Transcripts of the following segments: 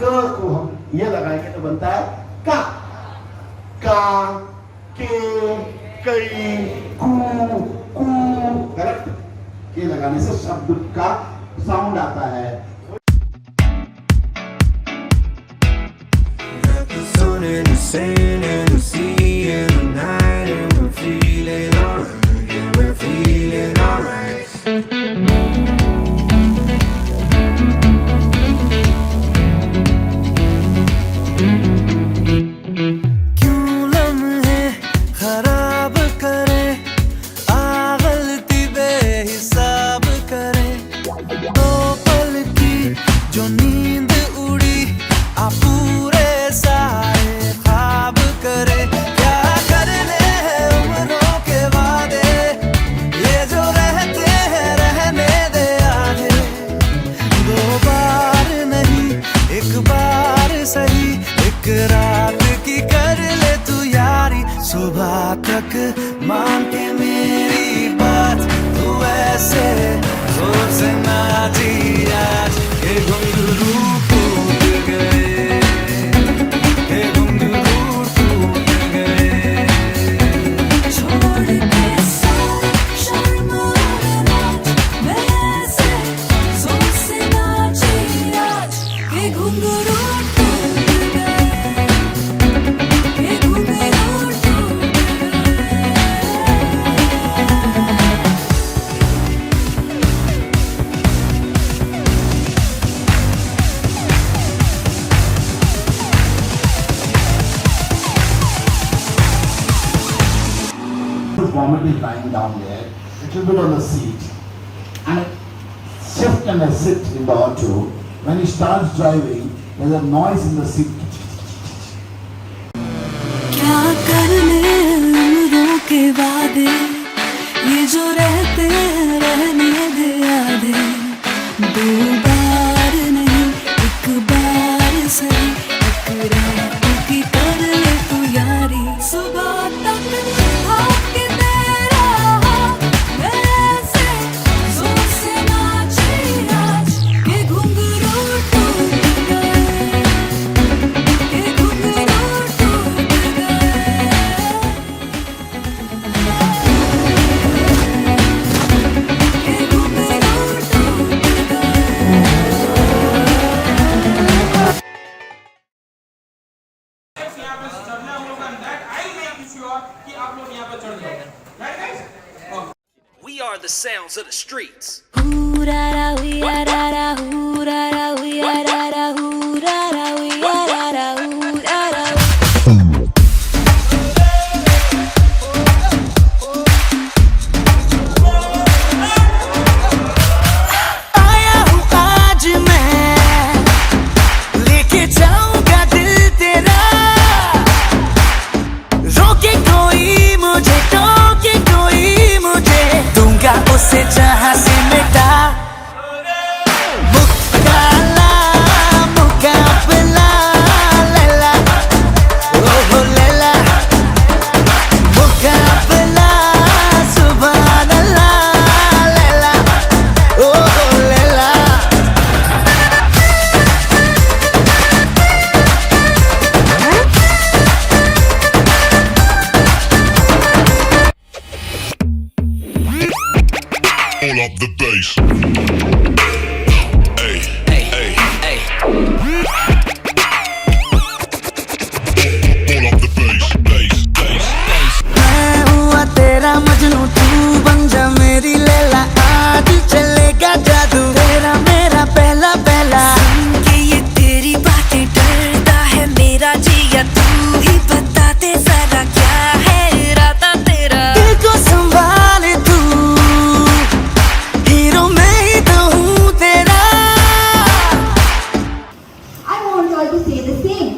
क को हम ये लगाएंगे तो बनता है का, के, कई, कू, करेक्ट। ये लगाने से शब्द का साउंड आता है। सुबह तक मान के मेरी बात, तू ऐसे जोर से नाची आज के घुंघरू टूट गए, के घुंघरू टूट गए। छोड़ के सारे शर्म और लाज, मैं ऐसे जोर से नाची आज के घुंघरू टूट गए, के घुंघरू। Vomit is lying down there, a little bit on the seat, and shift and a sit in the auto. When he starts driving, there's a noise in the seat. क्या करने उम्रों के वादे, ये जो रहते रहने दे आधे, दो बार नहीं एक बार सही, एक रात की कर ले तू यारी। सुबह तक We are the sounds of the streets. उसे जहाँ से मिटा मुकाला मुकाबला लैला ओहो लैला मुकाबला सुभान अल्लाह लैला ओहो Laila. Pull up the bass. Hey, hey, hey, hey. Pull up the bass, bass, bass, bass. मैं हुआ तेरा मजनू, तू बन जा मेरी लैला, आज चलेगा जादू तेरा मेरा पहला पहला। सुन के ये तेरी बातें डरता है मेरा जिया, तू ही बता दे जरा क्या है इरादा तेरा। दिल को संभाले तू, हीरो मैं ही तो हूँ तेरा। I want you all to say the same.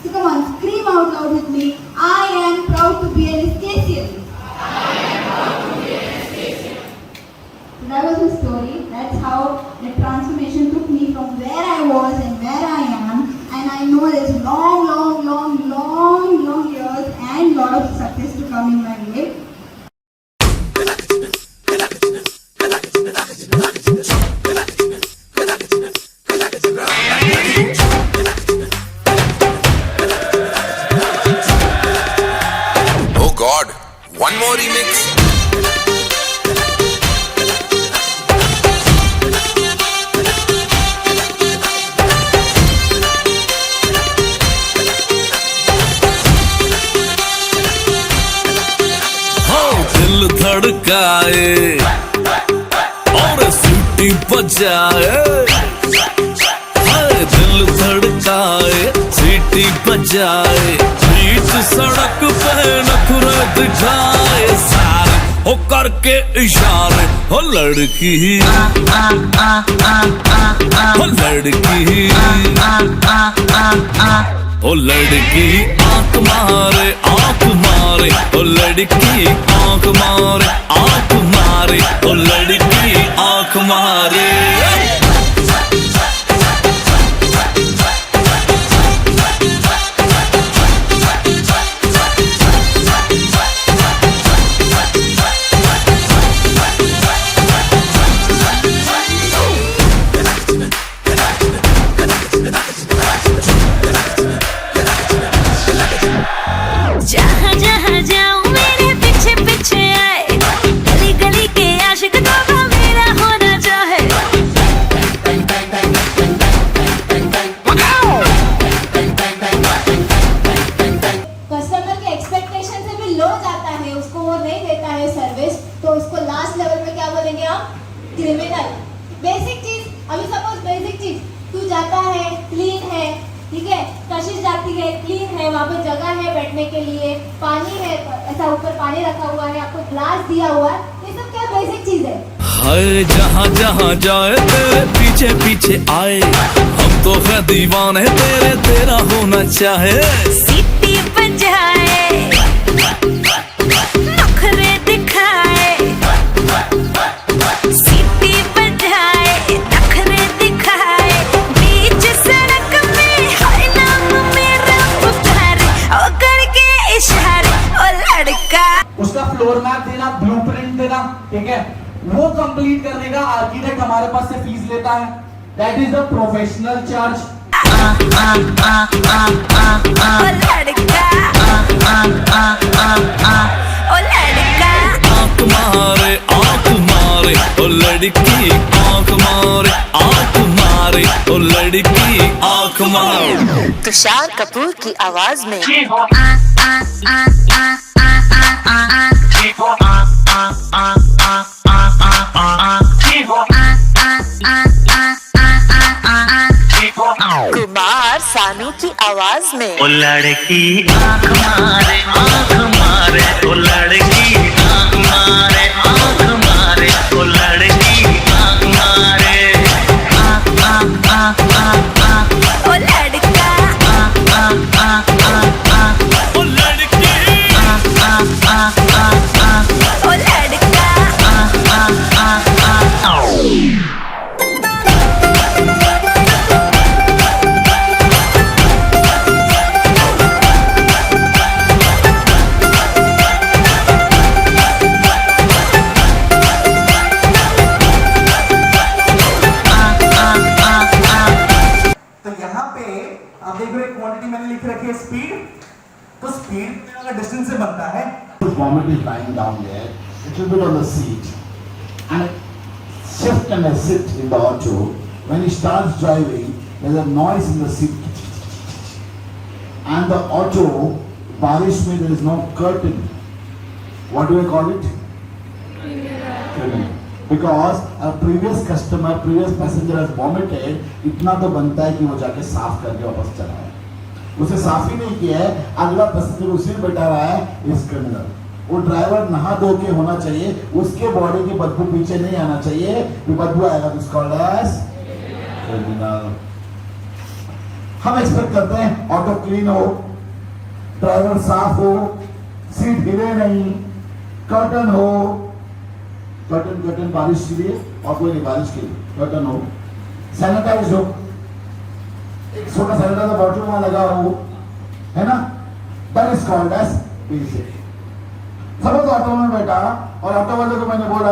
So come on, scream out loud with me. I am proud to be an Escasian. I am proud to be an Escasian. So that was the story. That's how the transformation took me from where I was and where I am. And I know there's long years and lot of success to come in my way. लगाए और सीटी बजाए, दिल धड़काए, सीटी बजाए, बीच सड़क पे नखरे दिखाए, सारे हो करके इशारे, हो लड़की हो लड़की ओ लड़की आंख मारे, आंख मारे, ओ लड़की आंख मारे, आंख मारे, ओ लड़की आंख मारे। जहाँ जहाँ जाऊँ मेरे पीछे पीछे आए, गली गली के आशिक तो मेरा होना चाहे। कस्टमर के एक्सपेक्टेशन से भी लो जाता है, उसको वो नहीं देता है सर्विस, तो उसको लास्ट लेवल में क्या बोलेंगे हम? क्रिमिनल। बेसिक चीज, अभी सपोज बेसिक चीज, तू जाता है, क्लीन है, ठीक है, कशिश जाती है, क्लीन है, वहाँ पे जगह है बैठने के लिए, पानी है, ऐसा ऊपर पानी रखा हुआ है, आपको ग्लास दिया हुआ है, ये सब क्या बेसिक चीज है। हाय जहाँ जहाँ जाए तेरे पीछे पीछे आए, हम तो है दीवाने तेरे, तेरा होना चाहे। सीटी बजाए, नखरे दिखाए, सीटी बजाए, नखरे दिखाए, बीच सड़क में हर नाम मेरा पुकारे, ओ करके इशारे, ओ लड़का। उसका फ्लोर मैप देना, ब्लूप्रिंट देना, ठीक है, वो कंप्लीट करने का आर्किटेक्ट हमारे पास से फीस लेता है। That is the professional charge. ओ लड़का, ओ लड़का, आंख मारे, आंख मारे, ओ लड़की आंख मारे, आंख मारे, ओ लड़की आंख मारे। तुषार कपूर की आवाज में कुमार सानू की आवाज में ओ लड़की आंख मारे, आंख मारे, ओ लड़की आंख मारे, आंख मारे, ओ लड़की आंख मारे। ओ लड़का, ओ लड़की ओ लड़का। तो यहाँ पे आप देख रहे क्वांटिटी मैंने लिख रखी है स्पीड, तो स्पीड अगर डिस्टेंस से बनता है। His vomit is lying down there, little bit on the seat, and shift and a sit in the auto. When he starts driving, there's a noise in the seat, and the auto, barish mein there is no curtain. What do I call it? Curtain. Because a previous customer, previous passenger has vomited, इतना तो बनता है कि वो जाके साफ करके वापस चला है। उसे साफ ही नहीं किया है, अगला पैसेंजर उसी में बैठा हुआ है, इस क्रिमिनल। वो ड्राइवर नहा धो के होना चाहिए, उसके बॉडी की बदबू पीछे नहीं आना चाहिए, भी बदबू आएगा तो इसका क्रिमिनल। हम एक्सपेक्ट करते हैं ऑटो क्लीन हो, ड्राइवर साफ हो, सीट हिले नहीं, कर्टन हो, कर्टन बारिश के लिए और कोई नहीं बारिश के लिए, कर्टन हो, सैनिटाइज हो, एक छोटा सैनिटाइजर बॉटल वहां लगा हो, है ना, that is called as basic. Suppose auto में बैठा और ऑटो वाले को मैंने बोला,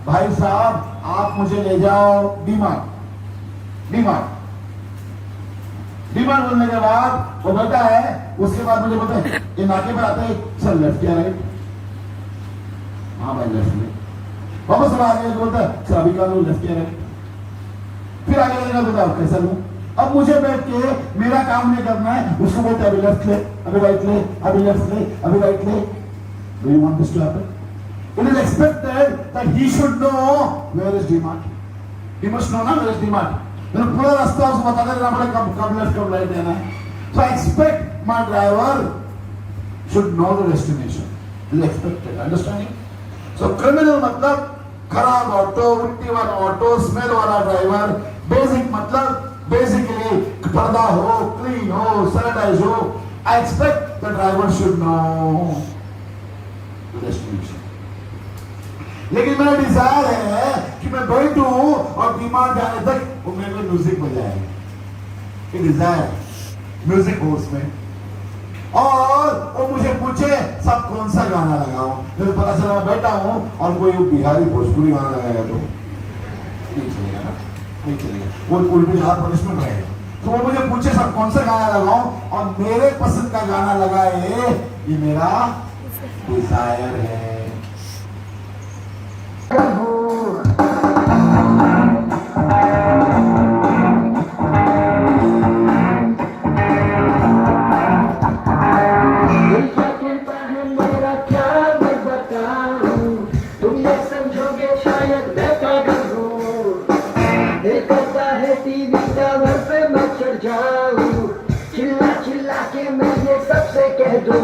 भाई साहब आप मुझे ले जाओ डीमार्ट। डीमार्ट बोलने के बाद वो बैठा है, उसके बाद मुझे बोलते हैं ये नाके पर आते हैं, सर लेफ्ट या राइट? हाँ भाई लेफ्ट में। वापस थोड़ा आगे बोलता है सर अभी का लो लेफ्ट या राइट? फिर आगे लगेगा बोलता है कैसा लूं? अब मुझे बैठ के मेरा काम नहीं करना है, उसको बोलते अभी लेफ्ट ले, अभी राइट ले, अभी लेफ्ट ले, अभी राइट ले। Do you want this to happen? It is expected that he should know where is DMart. He must know now where is DMart. Then पूरा रास्ता उसको बता देना पड़ेगा कब left कब right देना है. So I expect my driver should know the destination. It is expected. Understanding? So criminal मतलब खराब ऑटो, उल्टी वाला ऑटो, स्मेल वाला ड्राइवर. Basic मतलब basically पर्दा हो, clean हो, sanitize हो. I expect the driver should know the destination. लेकिन मेरा डिजायर है कि मैं बैठूं और DMart जाने तक वो मेरे को म्यूजिक बजाए. ये डिजायर म्यूजिक हो उसमें और वो मुझे पूछे सब कौन सा गाना लगाऊं. मुझे पता चला मैं बैठा हूं और कोई बिहारी भोजपुरी गाना लगाएगा तो नहीं चलेगा ना, नहीं चलेगा. वो उल्टी हाथ पनिशमेंट रहेगा. तो वो मुझे पूछे सब कौन सा गाना लगाऊं और मेरे पसंद का गाना लगाए. ये मेरा डिजायर है. चिल्ला चिल्ला के मैं ये सबसे कह दूं.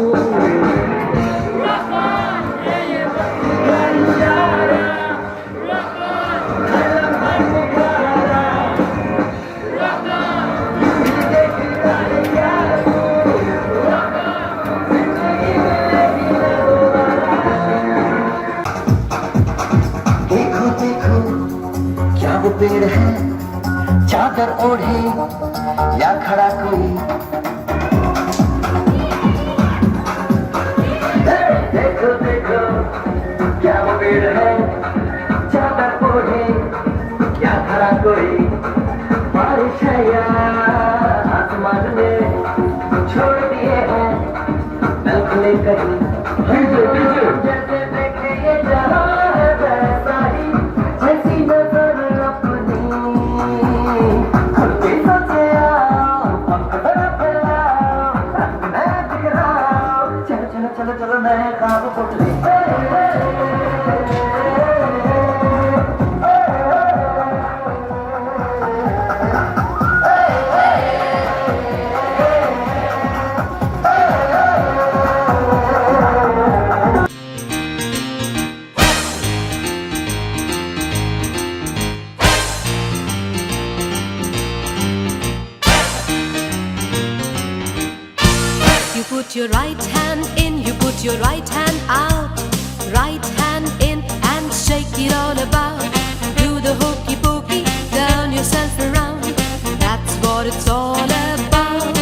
देखो देखो क्या वो पेड़ है, चादर ओढ़े या खड़ा कोई. देखो देखो क्या वो पेड़ है, चादर ओढ़े या खड़ा कोई. बारिश है या आसमान में छोड़ दिए हैं नल खुले कहीं. जैसे देखे ये जहां है वैसा ही, ऐसी नजर अपनी खुद भी सोचे आओ, हमको तरफ लाओ, रंग मैं दिखलाओ. चलो चलो चलो चलो नए ख्वाब फूट ले. Put your right hand in, you put your right hand out. Right hand in and shake it all about. Do the hokey pokey, turn yourself around. That's what it's all about.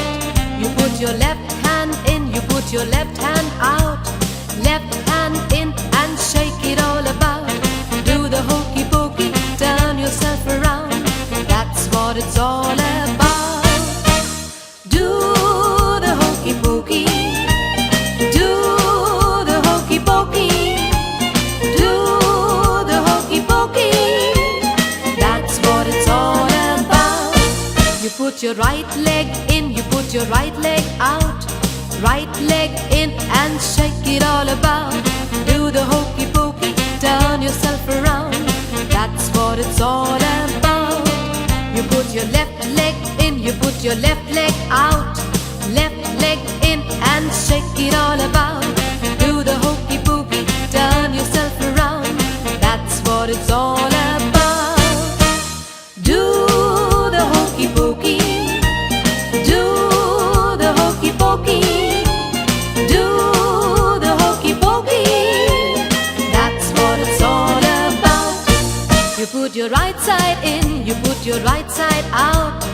You put your left hand in, you put your left hand out. Left hand in and shake it all about. Do the hokey pokey, turn yourself around. That's what it's all about. Do the hokey pokey. Put your right leg in, you put your right leg out. Right leg in and shake it all about. Do the hokey pokey, turn yourself around. That's what it's all about. You put your left leg in, you put your left leg out. Left leg in and shake it all about. Do the hokey pokey, turn yourself around. That's what it's all about. Do the hokey pokey. Do the hokey pokey. Do the hokey pokey. That's what it's all about. You put your right side in, you put your right side out.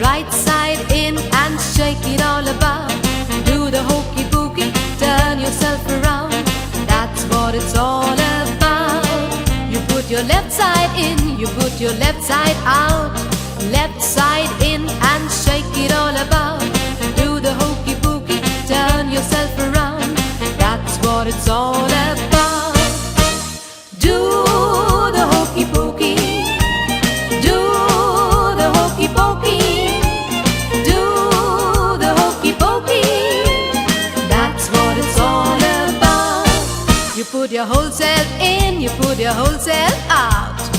Right side in and shake it all about. Do the hokey pokey, turn yourself around. That's what it's all about. You put your left side in, you put your left side out. Left side in and shake it all about. Do the hokey pokey, turn yourself around. That's what it's all about. Do the hokey pokey. Do the hokey pokey. Do the hokey pokey. That's what it's all about. You put your whole self in, you put your whole self out.